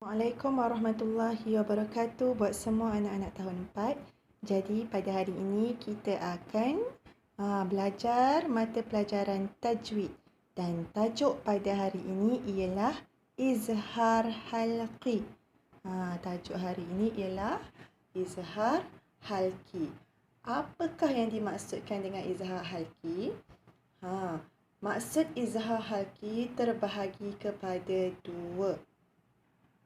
Assalamualaikum warahmatullahi wabarakatuh buat semua anak-anak tahun 4. Jadi pada hari ini kita akan belajar mata pelajaran tajwid dan tajuk pada hari ini ialah izhar halqi. Tajuk hari ini ialah izhar halqi. Apakah yang dimaksudkan dengan izhar halqi? Maksud izhar halqi terbahagi kepada dua.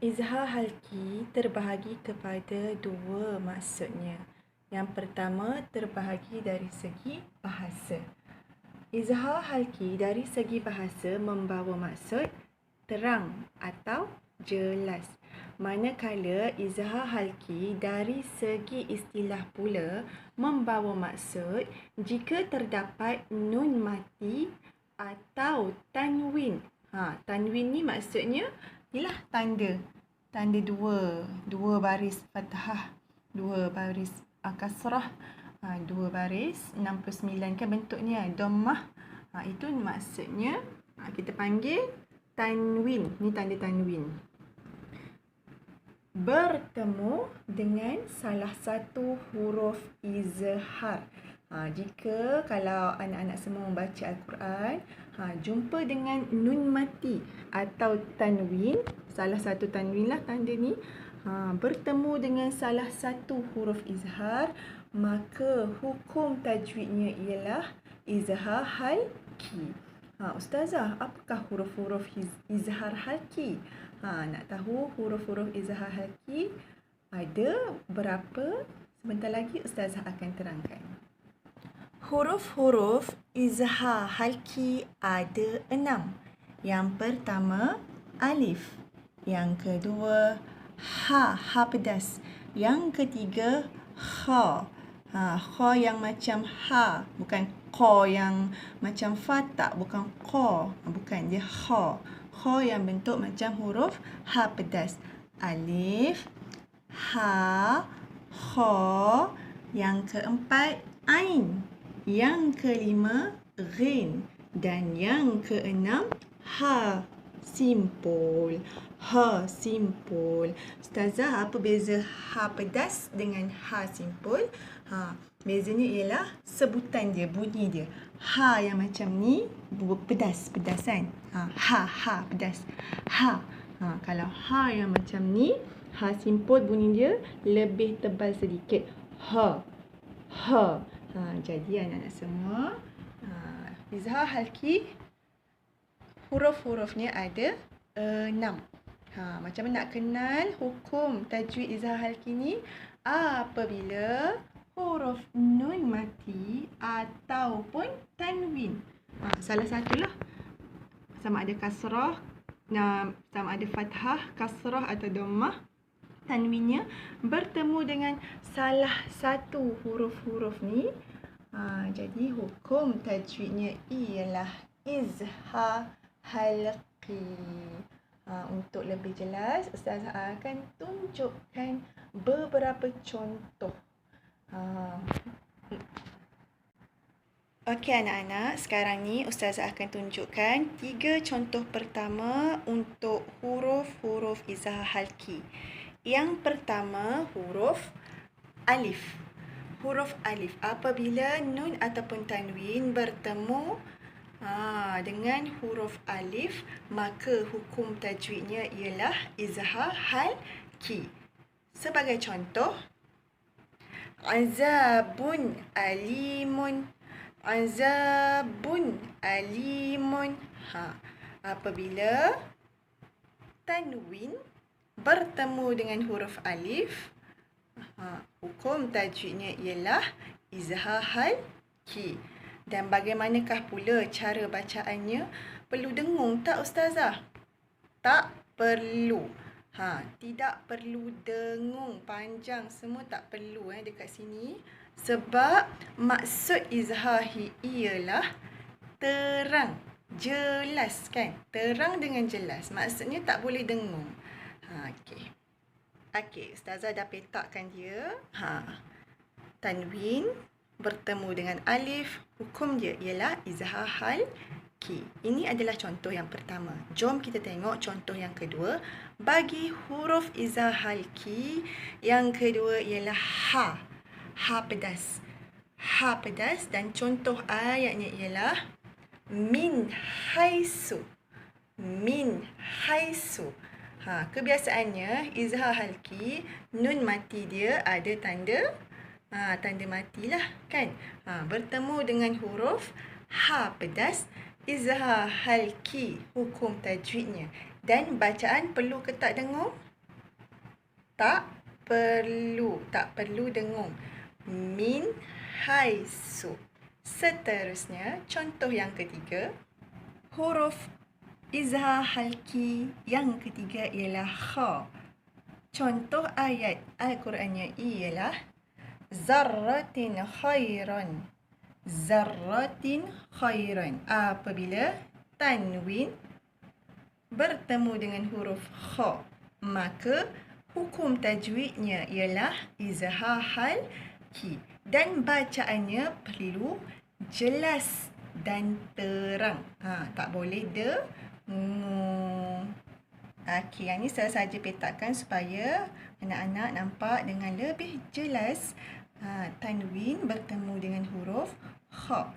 Izhar halqi terbahagi kepada dua maksudnya. Yang pertama terbahagi dari segi bahasa. Izhar halqi dari segi bahasa membawa maksud terang atau jelas. Manakala izhar halqi dari segi istilah pula membawa maksud jika terdapat nun mati atau tanwin. Tanwin ni maksudnya ialah tanda dua baris fathah, dua baris kasrah, dua baris 69 kan bentuknya dhammah. Itu maksudnya kita panggil tanwin. Ni tanda tanwin. Bertemu dengan salah satu huruf izhar. Jika kalau anak-anak semua membaca Al-Quran, jumpa dengan nun mati atau tanwin, salah satu tanwin lah tanda ni, bertemu dengan salah satu huruf izhar, maka hukum tajwidnya ialah izhar halqi. Ustazah, apakah huruf-huruf izhar halqi? Nak tahu huruf-huruf izhar halqi ada berapa? Sebentar lagi Ustazah akan terangkan. Huruf-huruf izhar halqi ada 6. Yang pertama, alif. Yang kedua, ha pedas. Yang ketiga, kha. Kha yang macam ha, bukan qa yang macam fa, tak, bukan qa. Bukan, dia kha. Kha yang bentuk macam huruf ha pedas. Alif, ha, kha. Yang keempat, ain. Yang kelima, ghin. Dan yang keenam, ha simpul. Ha simpul. Ustazah, apa beza ha pedas dengan ha simpul? Bezanya ialah sebutan dia, bunyi dia. Ha yang macam ni pedas kan? Ha pedas. Kalau ha yang macam ni, ha simpul bunyi dia lebih tebal sedikit. Ha. Jadi anak-anak semua, izhar halqi huruf-hurufnya ada 6. Macam mana nak kenal hukum tajwid izhar halqi ni? Apabila huruf nun mati ataupun tanwin, salah satulah, sama ada kasrah, sama ada fathah, kasrah atau dhammah, tanwinnya bertemu dengan salah satu huruf-huruf ni, jadi hukum tajwidnya ialah izhar halqi. Untuk lebih jelas, Ustazah akan tunjukkan beberapa contoh. Okey anak-anak, sekarang ni Ustazah akan tunjukkan 3 contoh pertama untuk huruf-huruf izhar halqi. Yang pertama, huruf alif. Huruf alif, apabila nun ataupun tanwin bertemu dengan huruf alif, maka hukum tajwidnya ialah izhar halqi. Sebagai contoh, azabun alimun. Azabun alimun. Apabila tanwin bertemu dengan huruf alif, hukum tajwidnya ialah izhar halqi. Dan bagaimanakah pula cara bacaannya? Perlu dengung tak Ustazah? Tak perlu. Tidak perlu dengung panjang, semua tak perlu dekat sini. Sebab maksud izhar ialah terang, jelas kan? Terang dengan jelas. Maksudnya tak boleh dengung. Okey, Ustazah dah petakkan dia. Tanwin bertemu dengan alif, hukum dia ialah izhar halqi. halki. Ini adalah contoh yang pertama. Jom kita tengok contoh yang kedua. Bagi huruf izhar halki, yang kedua ialah ha. Ha pedas. Ha pedas dan contoh ayatnya ialah min haisu. Min haisu. Kebiasaannya izhar halki, nun mati dia ada tanda tanda matilah kan. Bertemu dengan huruf ha pedas, izhar halki hukum tajwidnya. Dan bacaan perlu ke tak dengung? Tak perlu dengung. Min haisu. Seterusnya contoh yang ketiga, huruf izhar halki yang ketiga ialah kha. Contoh ayat Al-Qurannya ialah zarratin khairan. Zarratin khairan. Apabila tanwin bertemu dengan huruf kha, maka hukum tajwidnya ialah izhar halki. Dan bacaannya perlu jelas dan terang. Tak boleh dengung. Okey, yang ni saya saja petakan supaya anak-anak nampak dengan lebih jelas. Tanwin bertemu dengan huruf kha.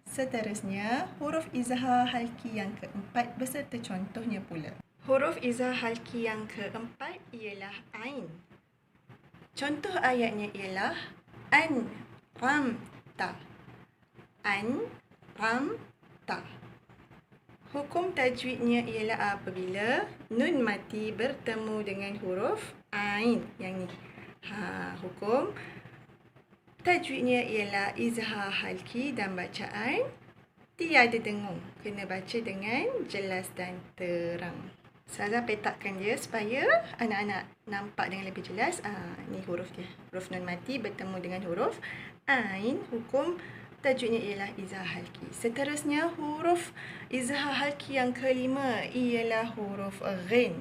Seterusnya, huruf izhar halki yang keempat beserta contohnya pula. Huruf izhar halki yang keempat ialah ain. Contoh ayatnya ialah an-ram-ta. An-ram-ta. Hukum tajwidnya ialah apabila nun mati bertemu dengan huruf ain. Yang ni. Hukum tajwidnya ialah izhar halki dan bacaan tiada dengung. Kena baca dengan jelas dan terang. Saya petakkan dia supaya anak-anak nampak dengan lebih jelas. Ni huruf dia. Huruf nun mati bertemu dengan huruf ain. Hukum tajwidnya ialah izhar halki. Seterusnya huruf izhar halki yang kelima ialah huruf ghin.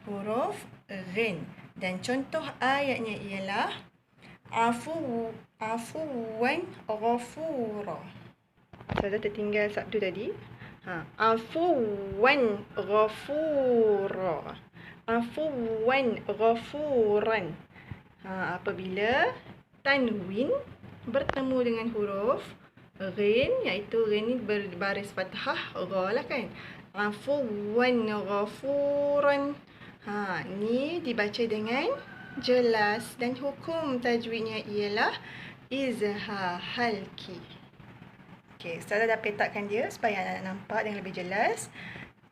Huruf ghin. Dan contoh ayatnya ialah afuwan ghafura. Saya tertinggal sabdu tadi. Afuwan ghafura. Afuwan ghafuran. Apabila tanwin bertemu dengan huruf ghin, iaitu ghin ni berbaris fathah gha lah kan. Afuwan ghafuran. Ni dibaca dengan jelas dan hukum tajwidnya ialah izhar halki. Okey, saya dah petakan dia supaya anak nampak dengan lebih jelas.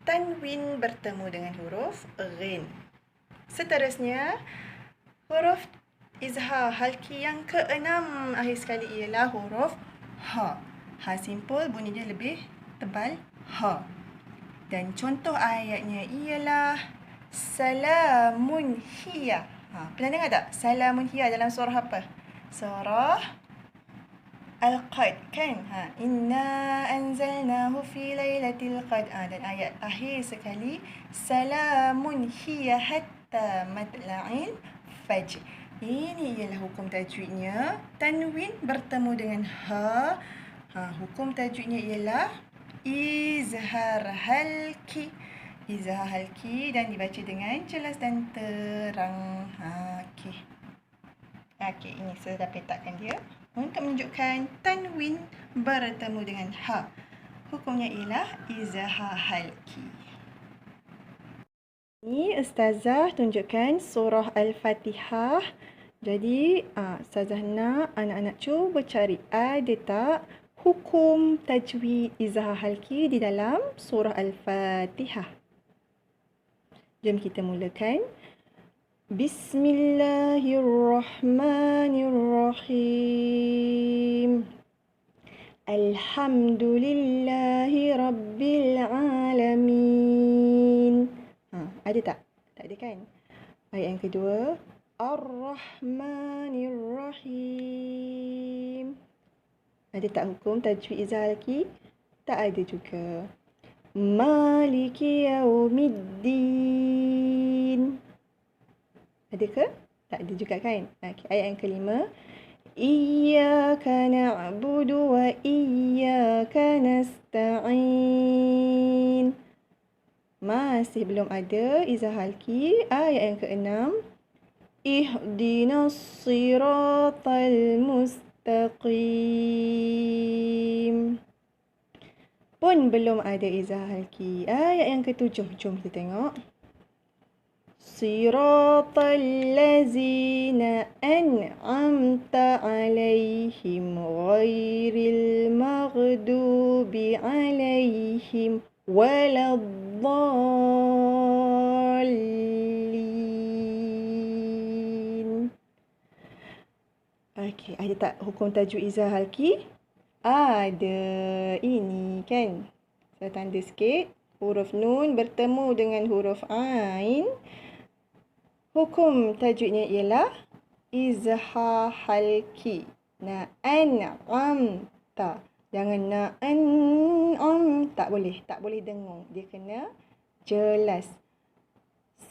Tanwin bertemu dengan huruf ghin. Seterusnya, huruf izhar halki yang keenam akhir sekali ialah huruf ha. Ha simpul, bunyi dia lebih tebal, ha. Dan contoh ayatnya ialah salamun hiya. Pernah dengar tak? Salamun hiya dalam surah apa? Surah Al-Qad kan? Inna anzalnahu fi lailatul qad. Dan ayat akhir sekali salamun hiya hatta matla'il fajr. Ini ialah hukum tajwidnya. Tanwin bertemu dengan ha. Hukum tajwidnya ialah izhar halki. Izhar halki dan dibaca dengan jelas dan terang. Okey, ini saya dah petakan dia untuk menunjukkan tanwin bertemu dengan ha. Hukumnya ialah izhar halki. Ini Ustazah tunjukkan surah Al-Fatihah. Jadi, Ustazah nak anak-anak cuba cari ada tak hukum tajwid izhar halki di dalam surah Al-Fatihah. Jom kita mulakan. Bismillahirrahmanirrahim. Alhamdulillahi Rabbil Alamin. Ada tak? Tak ada kan? Ayat yang kedua. Ar-Rahmanir-Rahim. Ada tak hukum tajwid izhar halki? Tak ada juga. Maliki Yaumiddin. Ada ke? Tak ada juga kan? Ayat yang kelima. Iyyaka na'budu wa iyyaka nasta'in. Masih belum ada izah halki. Ayat yang ke-6. Ihdinas siratal mustaqim. Pun belum ada izah halki. Ayat yang ke-7. Jom kita tengok. Siratal lazina an'amta alaihim ghairil maghdubi alaihim waladdallin. Okey, ada tak hukum tajwid izah halki? Ada. Ini kan. Saya tanda sikit. Huruf nun bertemu dengan huruf ain. Hukum tajwidnya ialah izhar halki. Na'an'amta. Jangan na'an'am. Tak boleh. Tak boleh dengung. Dia kena jelas.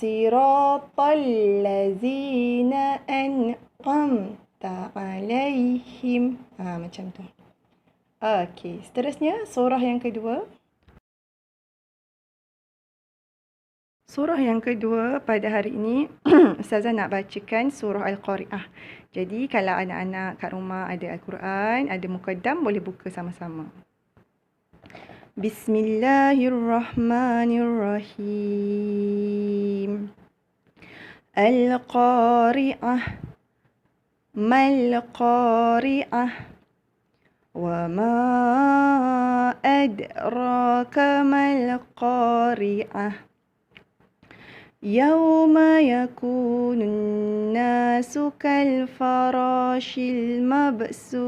Siratal lazina an'amta alaihim. Macam tu. Okey, seterusnya surah yang kedua. Surah yang kedua pada hari ini, Ustazah nak bacakan surah Al-Qari'ah. Jadi, kalau anak-anak kat rumah ada Al-Quran, ada muqaddam, boleh buka sama-sama. Bismillahirrahmanirrahim. Al-Qari'ah. Mal-Qari'ah. وما أدراك ما القارعة يوم يكون الناس كالفراش المبثوث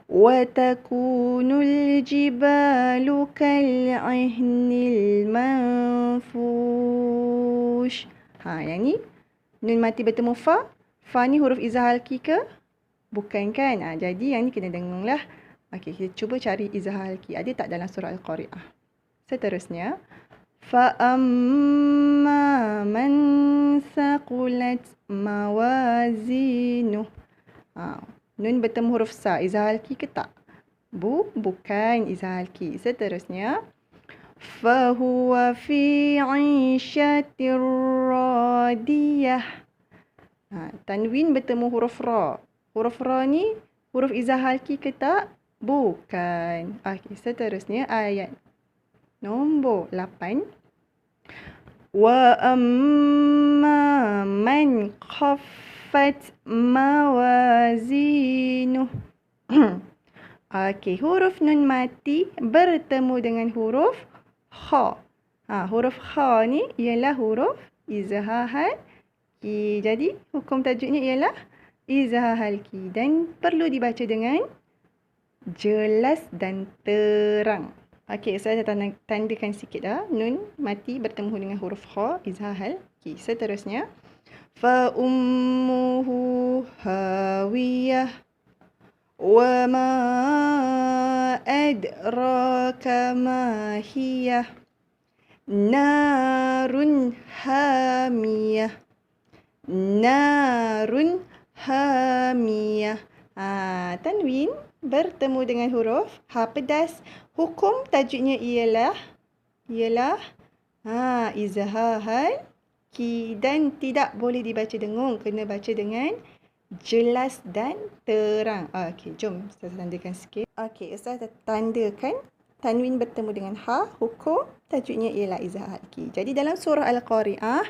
وتكون الجبال كالعهن المنفوش. Yang ni nun mati bertemu fa. Fa ni huruf izah halki ke? Bukan kan? Jadi yang ni kena dengung lah. Okey, kita cuba cari izah halki. Ada tak dalam surah Al-Qari'ah? Seterusnya. Fa'amma man thaqulat mawazinuh. Nun bertemu huruf sa. Izah halki ke tak? Bukan izah halki. Seterusnya. Fahuwa fi 'ishatir radiyah. Tanwin bertemu huruf ra. Huruf ra ni huruf izah halki ke tak? Bukan. Okey, seterusnya ayat nombor 8. Wa amma man khaffat mawazinuh. Okey, huruf nun mati bertemu dengan huruf kha. Huruf kha ni ialah huruf izhar halki. Jadi, hukum tajwidnya ialah izhar halki dan perlu dibaca dengan jelas dan terang. Okey, saya tandakan sikit dah. Nun mati bertemu dengan huruf kha, izhar halki. Seterusnya, fa ummuhu hawiyah wa ma adraka ma hiyah narun hamiyah. Narun hamiyah. Tanwin bertemu dengan huruf ha pedas. Hukum tajwidnya ialah izhar halki dan tidak boleh dibaca dengung, kena baca dengan jelas dan terang. Okey, jom saya tandakan sikit. Okey, saya tandakan tanwin bertemu dengan ha. Hukum tajwidnya ialah izhar halki. Jadi dalam surah Al-Qari'ah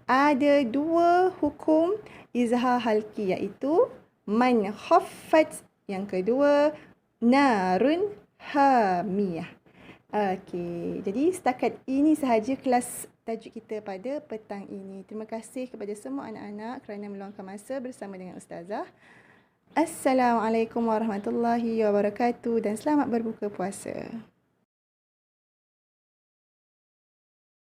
ada dua hukum izhar halki, iaitu man khaffat, yang kedua narun hamiyah. Okey, jadi setakat ini sahaja kelas tajwid kita pada petang ini. Terima kasih kepada semua anak-anak kerana meluangkan masa bersama dengan Ustazah. Assalamualaikum warahmatullahi wabarakatuh dan selamat berbuka puasa.